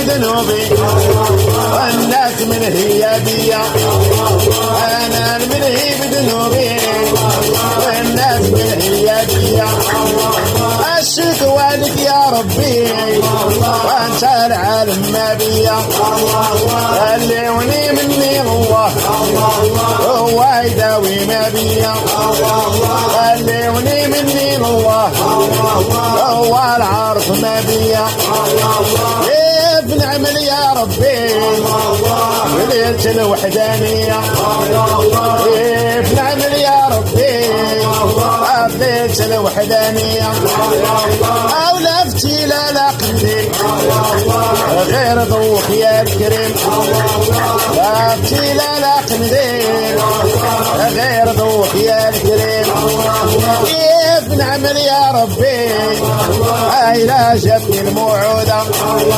بذنوبي والناس من هي بيا انا المنهي بذنوبي والناس من هي بيا الشكوى لك يا ربي وانت العالم ما بيا خلوني مني الله هو يداوي ما بيا خلوني مني الله هو العرف ما بيا كيف نعمل يا ربي ليلة الوحدانية كيف نعمل يا ربي ليلة الوحدانية أو لفتي لا قلبي غير ضوء يا الكريم لفتي لا قلبي غير ضوء يا الكريم كيف نعمل يا ربي لا جبني الموعودة